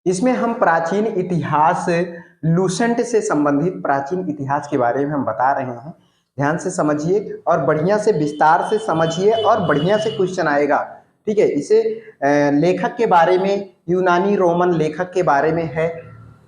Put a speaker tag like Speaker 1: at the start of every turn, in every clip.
Speaker 1: इसमें हम प्राचीन इतिहास लूसेंट से संबंधित प्राचीन इतिहास के बारे में हम बता रहे हैं। ध्यान से समझिए और बढ़िया से विस्तार से समझिए और बढ़िया से क्वेश्चन आएगा। ठीक है, इसे लेखक के बारे में, यूनानी रोमन लेखक के बारे में है।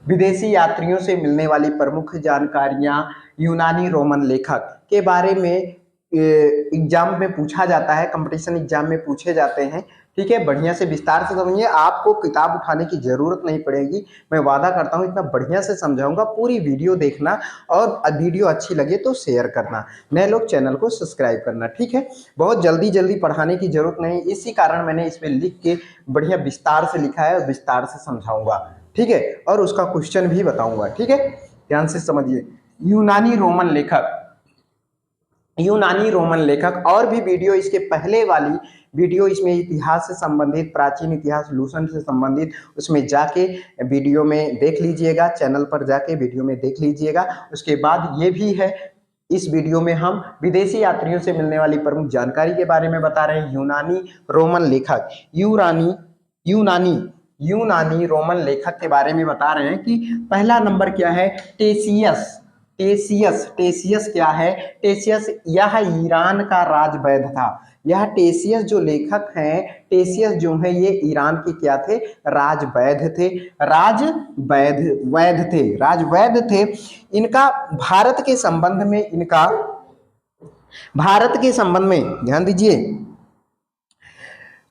Speaker 1: विदेशी यात्रियों से मिलने वाली प्रमुख जानकारियां यूनानी रोमन लेखक के बारे में एग्जाम में पूछा जाता है, कंपटीशन एग्जाम में पूछे जाते हैं। ठीक है, बढ़िया से विस्तार से समझिए, आपको किताब उठाने की जरूरत नहीं पड़ेगी। मैं वादा करता हूँ इतना बढ़िया से समझाऊंगा। पूरी वीडियो देखना और वीडियो अच्छी लगे तो शेयर करना, नए लोग चैनल को सब्सक्राइब करना। ठीक है, बहुत जल्दी जल्दी पढ़ाने की जरूरत नहीं, इसी कारण मैंने इसमें लिख के बढ़िया विस्तार से लिखा है और विस्तार से समझाऊंगा। ठीक है, और उसका क्वेश्चन भी बताऊंगा। ठीक है, ध्यान से समझिए। यूनानी रोमन लेखक, यूनानी रोमन लेखक, और भी वीडियो इसके पहले वाली वीडियो इसमें इतिहास से संबंधित, प्राचीन इतिहास लूसेंट से संबंधित, उसमें जाके वीडियो में देख लीजिएगा, चैनल पर जाके वीडियो में देख लीजिएगा। उसके बाद ये भी है, इस वीडियो में हम विदेशी यात्रियों से मिलने वाली प्रमुख जानकारी के बारे में बता रहे हैं। यूनानी रोमन लेखक, यूनानी रोमन लेखक के बारे में बता रहे हैं कि पहला नंबर क्या है, टेसियस। टेसियस क्या है? टेसियस यह ईरान का राजवैद था। यह टेसियस जो लेखक हैं, टेसियस जो है ये ईरान के क्या थे? राजवैद थे, राजवैद थे। इनका भारत के संबंध में ध्यान दीजिए,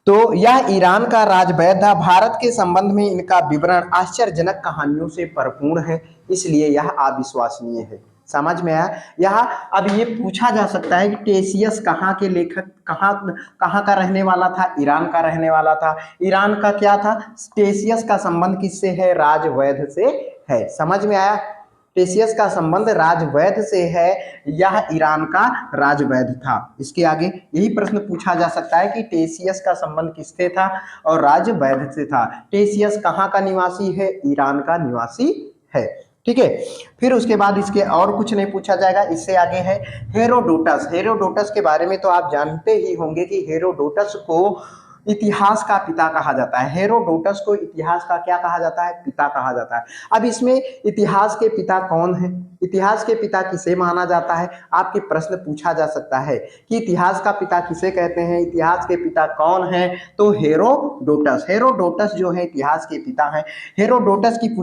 Speaker 1: तो यह ईरान का राजवैद था। भारत के संबंध में इनका विवरण आश्चर्यजनक कहानियों से भरपूर है, इसलिए यह अविश्वसनीय है। समझ में आया? यहाँ अब ये पूछा जा सकता है कि टेसियस कहाँ के लेखक, कहाँ का रहने वाला था? ईरान का रहने वाला था। ईरान का क्या था? टेसियस का संबंध किससे है? राजवैद से है। समझ में आया? टेसियस का संबंध राजवैद से है, यह ईरान का राजवैद था। इसके आगे यही प्रश्न पूछा जा सकता है कि टेसियस का संबंध किससे था? और राजवैद से था। टेसियस कहाँ का निवासी है? ईरान का निवासी है। ठीक है, फिर उसके बाद इसके और कुछ नहीं पूछा जाएगा। इससे आगे है हेरोडोटस। हेरोडोटस के बारे में तो आप जानते ही होंगे कि हेरोडोटस को इतिहास का पिता कहा जाता है। हेरोडोटस को इतिहास का क्या कहा जाता है? पिता कहा जाता है। अब इसमें इतिहास के पिता कौन है? इतिहास के पिता किसे माना जाता है? आपके प्रश्न पूछा जा सकता है कि इतिहास का पिता किसे कहते हैं, इतिहास के पिता कौन है? तो हेरोडोटस। हेरोडोटस जो है इतिहास के पिता है। हेरोडोटस की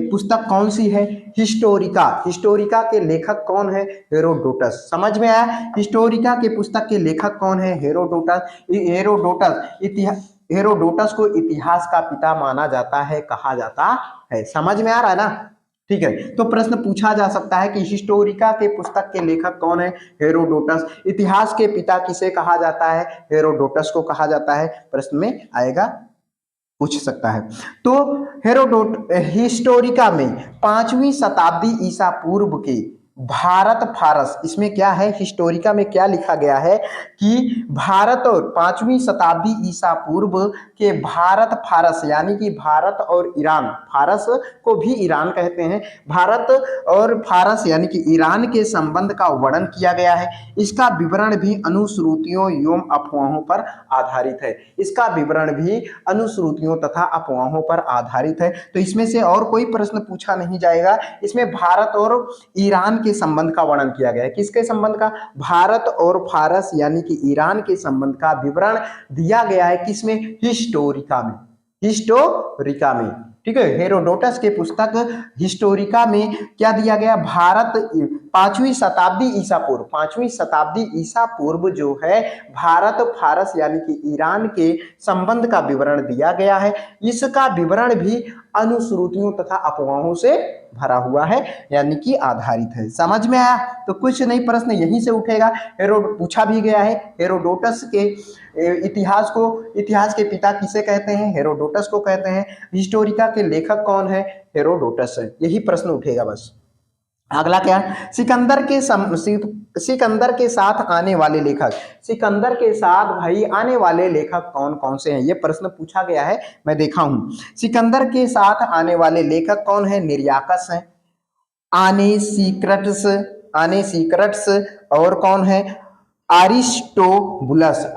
Speaker 1: पुस्तक कौन सी है? हिस्टोरिका। हिस्टोरिका के लेखक कौन है? हेरोडोटस। समझ में आया? हिस्टोरिका के पुस्तक के लेखक कौन है? हेरोडोटस। हेरोडोटस को इतिहास का पिता माना जाता है, कहा जाता है। समझ में आ रहा है ना? ठीक है, तो प्रश्न पूछा जा सकता है कि हिस्टोरिका के पुस्तक के लेखक कौन है? हेरोडोटस। इतिहास के पिता किसे कहा जाता है? हेरोडोटस को कहा जाता है। प्रश्न में आएगा, पूछ सकता है। तो हिस्टोरिका में 5वीं शताब्दी ईसा पूर्व के भारत फारस, इसमें क्या है? हिस्टोरिका में क्या लिखा गया है कि भारत और 5वीं शताब्दी ईसा पूर्व के भारत फारस, यानी कि भारत और ईरान, फारस को भी ईरान कहते हैं, भारत और फारस यानी कि ईरान के संबंध का वर्णन किया गया है। इसका विवरण भी अनुश्रुतियों एवं अफवाहों पर आधारित है। इसका विवरण भी अनुश्रुतियों तथा अफवाहों पर आधारित है। तो इसमें से और कोई प्रश्न पूछा नहीं जाएगा। इसमें भारत और ईरान के संबंध का वर्णन किया गया है। किसके संबंध का? भारत और फारस यानी कि ईरान के संबंध का विवरण दिया गया है। किसमें? हिस्टोरिका में। हिस्टोरिका में। ठीक है, हेरोडोटस के पुस्तक हिस्टोरिका में क्या दिया गया? भारत 5वीं शताब्दी ईसा पूर्व, 5वीं शताब्दी ईसा पूर्व जो है भारत फारस यानी कि ईरान के संबंध का विवरण दिया गया है। इसका विवरण भी अनुश्रुतियों तथा अफवाहों से भरा हुआ है, यानी कि आधारित है। समझ में आया? तो कुछ नहीं, प्रश्न यहीं से उठेगा। पूछा भी गया है हेरोडोटस के इतिहास के पिता किसे कहते हैं? हेरोडोटस को कहते हैं। हिस्टोरिका के लेखक कौन है? हेरोडोटस है। यही प्रश्न उठेगा बस। अगला क्या? सिकंदर के साथ आने वाले लेखक। सिकंदर के साथ भाई आने वाले लेखक कौन कौन से हैं? ये प्रश्न पूछा गया है, मैं देखा हूं। सिकंदर के साथ आने वाले लेखक कौन है? निर्याकस है, आने सीक्रट्स, और कौन है? अरिस्टोबुलस।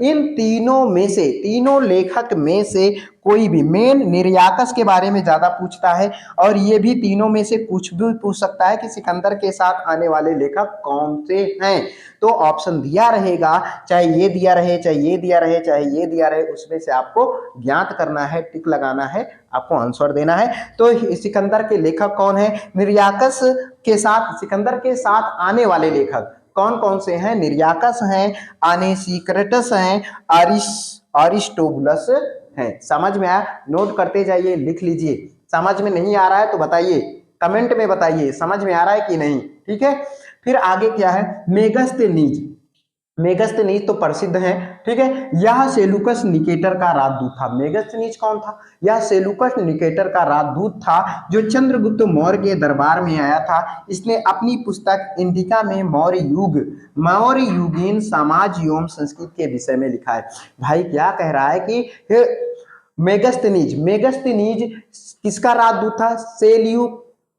Speaker 1: इन तीनों में से, तीनों लेखक में से कोई भी, मेन निरयाकस के बारे में ज्यादा पूछता है और ये भी तीनों में से कुछ भी पूछ सकता है कि सिकंदर के साथ आने वाले लेखक कौन से हैं। तो ऑप्शन दिया रहेगा, चाहे ये दिया रहे, चाहे ये दिया रहे, चाहे ये दिया रहे, उसमें से आपको ज्ञात करना है, टिक लगाना है, आपको आंसर देना है। तो सिकंदर के लेखक कौन है? निरयाकस के साथ, सिकंदर के साथ आने वाले लेखक कौन कौन से हैं? निरयाकस हैं, अनेसिक्रेटस हैं, अरिस्टोबुलस हैं। समझ में आया? नोट करते जाइए, लिख लीजिए। समझ में नहीं आ रहा है तो बताइए, कमेंट में बताइए समझ में आ रहा है कि नहीं। ठीक है, फिर आगे क्या है? मेगस्थनीज। मेगस्थनीज तो प्रसिद्ध है। ठीक है, यह सेलुकस निकेटर का राजदूत था। मेगस्थनीज कौन था? यह सेलुकस निकेटर का राजदूत था जो चंद्रगुप्त मौर्य के दरबार में आया था। इसने अपनी पुस्तक इंडिका में मौर्य युग, मौर्य युगीन समाज एवं संस्कृति के विषय में लिखा है। भाई क्या कह रहा है कि मेगस्थनीज, मेगस्थनीज किसका राजदूत था?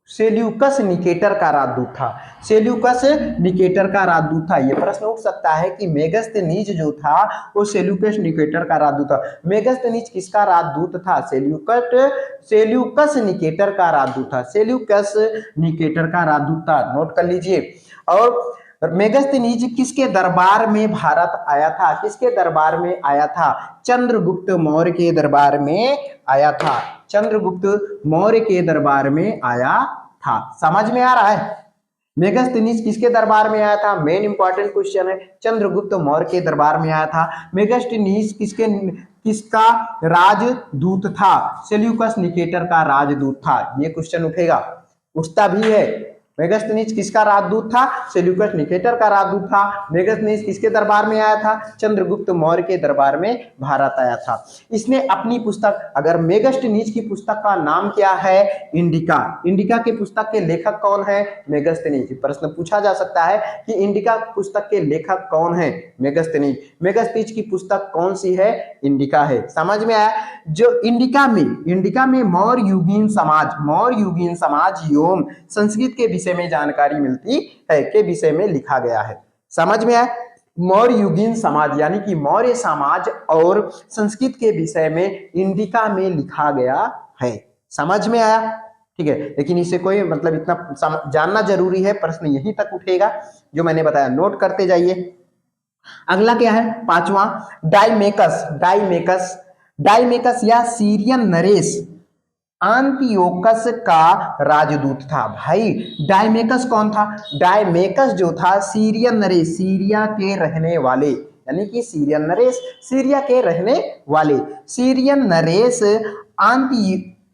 Speaker 1: सेल्यूकस निकेटर का राजदूत था। सेल्यूकस निकेटर का राजदूत था। यह प्रश्न उठ सकता है कि मेगस्थनीज जो था वो सेल्यूकस निकेटर का राजदूत था। मेगस्थनीज किसका राजदूत था? सेल्यूकस निकेटर का राजदूत था। सेल्यूकस निकेटर का राजदूत था, नोट कर लीजिए। और मेगस्थनीज किसके दरबार में भारत आया था? किसके दरबार में आया था? चंद्रगुप्त मौर्य के दरबार में आया था। चंद्रगुप्त मौर्य के दरबार में आया था। समझ में आ रहा है? मेगस्थनीज किसके दरबार में आया था? मेन इंपॉर्टेंट क्वेश्चन है। चंद्रगुप्त मौर्य के दरबार में आया था। मेगस्थनीज किसका राजदूत था? सेल्यूकस निकेटर का राजदूत था। ये क्वेश्चन उठेगा, उठता भी है। मेगस्थनीज किसका राजदूत था? सेल्यूकस निकेटर का राजदूत था। मेगस्थनीज किसके दरबार में आया था? चंद्रगुप्त मौर्य के दरबार में भारत आया था। इसने अपनी पुस्तक, अगर मेगस्थनीज की पुस्तक का नाम क्या है? इंडिका। इंडिका के पुस्तक के लेखक कौन है? मेगस्थनीज। प्रश्न पूछा जा सकता है कि इंडिका पुस्तक के लेखक कौन है? मेगस्थनीज। मेगस्थनीज की पुस्तक कौन सी है? इंडिका है। समझ में आया? जो इंडिका में मौर्य युगीन समाज एवं संस्कृत के विषय में जानकारी मिलती है, के विषय में लिखा गया है। समझ में आया? मौर्य युगीन समाज यानी कि मौर्य समाज और संस्कृत के विषय में इंडिका में लिखा गया है। समझ में आया? ठीक है, लेकिन इसे कोई मतलब इतना जानना जरूरी है, प्रश्न यहीं तक उठेगा जो मैंने बताया, नोट करते जाइए। अगला क्या है? पांचवा, डाइमेकस या सीरियन नरेश आंतियोकस का राजदूत था। भाई डाइमेकस कौन था? डाइमेकस जो था सीरियन नरेश, सीरिया के रहने वाले, यानी कि सीरियन नरेश सीरिया के रहने वाले, सीरियन नरेश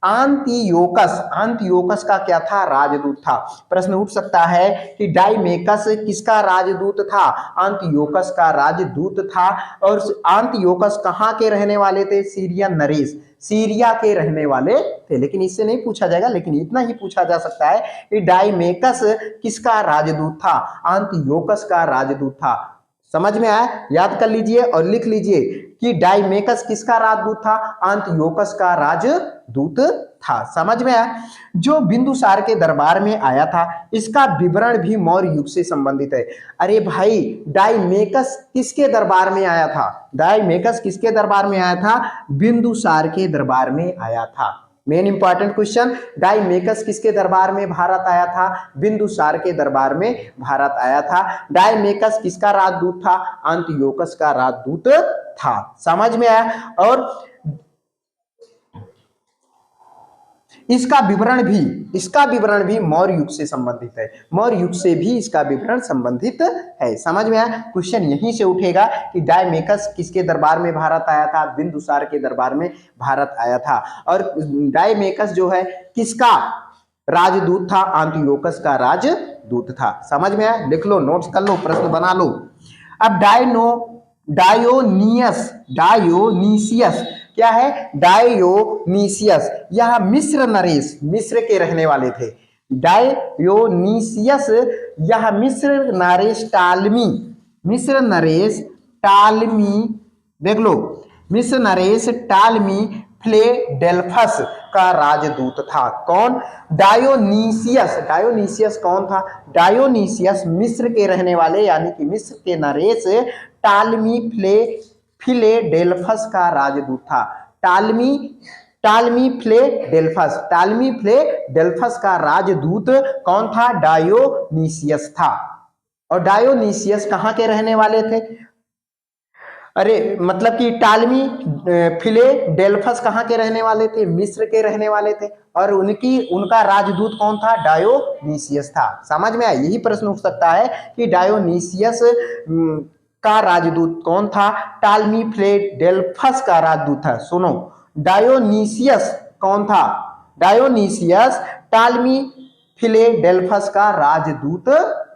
Speaker 1: आंतियोकस का क्या था? राजदूत था। प्रश्न उठ सकता है कि डाइमेकस किसका राजदूत था? आंतियोकस का राजदूत था। और आंतियोकस कहाँ के रहने वाले थे? सीरियन नरेश, सीरिया के रहने वाले थे। लेकिन इससे नहीं पूछा जाएगा, लेकिन इतना ही पूछा जा सकता है कि डाइमेकस किसका राजदूत था? आंतियोकस का राजदूत था। समझ में आया? याद कर लीजिए और लिख लीजिए कि डाइमेकस किसका राजदूत था? आंतियोकस का राजदूत था। समझ में आया? जो बिंदुसार के दरबार में आया था, इसका विवरण भी मौर्य युग से संबंधित है। अरे भाई डाइमेकस किसके दरबार में आया था? डाइमेकस किसके दरबार में आया था? बिंदुसार के दरबार में आया था। मेन इंपॉर्टेंट क्वेश्चन, डाइमेकस किसके दरबार में भारत आया था? बिंदुसार के दरबार में भारत आया था। डाइमेकस किसका राजदूत था? आंतियोकस का राजदूत था। समझ में आया? और इसका विवरण भी मौर्य युग से संबंधित है। मौर्य युग से भी इसका विवरण संबंधित है। समझ में आया? क्वेश्चन यहीं से उठेगा कि डाइमेकस किसके दरबार में भारत आया था? बिंदुसार के दरबार में भारत आया था। और डाइमेकस जो है किसका राजदूत था? आंतियोकस का राजदूत था। समझ में आया? लिख लो, नोट्स कर लो, प्रश्न बना लो। अब डायोनीसियस क्या है? डायोनीसियस, यह मिस्र नरेश, मिस्र के रहने वाले थे। डायोनीसियस यह मिस्र नरेश टालमी, देख लो, मिस्र नरेश टालमी फिलेडेल्फस का राजदूत था। कौन? डायोनीसियस। डायोनीसियस कौन था? डायोनीसियस मिस्र के रहने वाले यानी कि मिस्र के नरेश टालमी फिलेडेल्फस का राजदूत था। टालमी टालमी फिलेडेल्फस का राजदूत कौन था? डायोनीसियस था। और डायोनीसियस कहाँ के रहने वाले थे? अरे मतलब कि टालमी फिलेडेल्फस कहाँ के रहने वाले थे? मिस्र के रहने वाले थे। और उनका राजदूत कौन था? डायोनीसियस था। समझ में आया? यही प्रश्न उठ सकता है कि डायोनीसियस का राजदूत कौन था? टालमी फिलेडेल्फस का राजदूत था। सुनो, डायोनीसियस कौन था? डायोनीसियस टालमी फिलेडेल्फस का राजदूत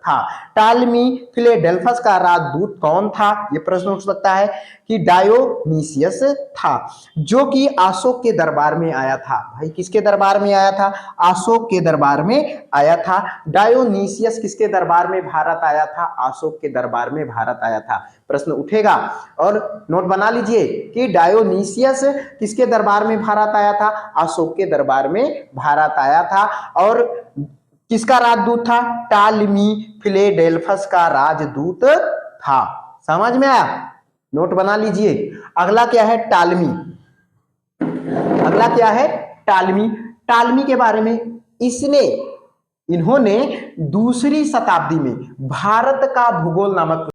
Speaker 1: था। टालमी फिलेडेल्फस का राजदूत कौन था? यह प्रश्न उठ सकता है कि डायोनीसियस था, जो कि अशोक के दरबार में आया था। भाई किसके दरबार में आया था? अशोक के दरबार में आया था। डायोनीसियस किसके दरबार में भारत आया था? अशोक के दरबार में भारत आया था। प्रश्न उठेगा और नोट बना लीजिए कि डायोनीसियस किसके दरबार में भारत आया था? अशोक के दरबार में भारत आया था। और किसका राजदूत था? टालमी फिलेडेल्फस का राजदूत था। समझ में आया? नोट बना लीजिए। अगला क्या है? टालमी। अगला क्या है? टालमी। टालमी के बारे में इन्होंने दूसरी शताब्दी में भारत का भूगोल नामक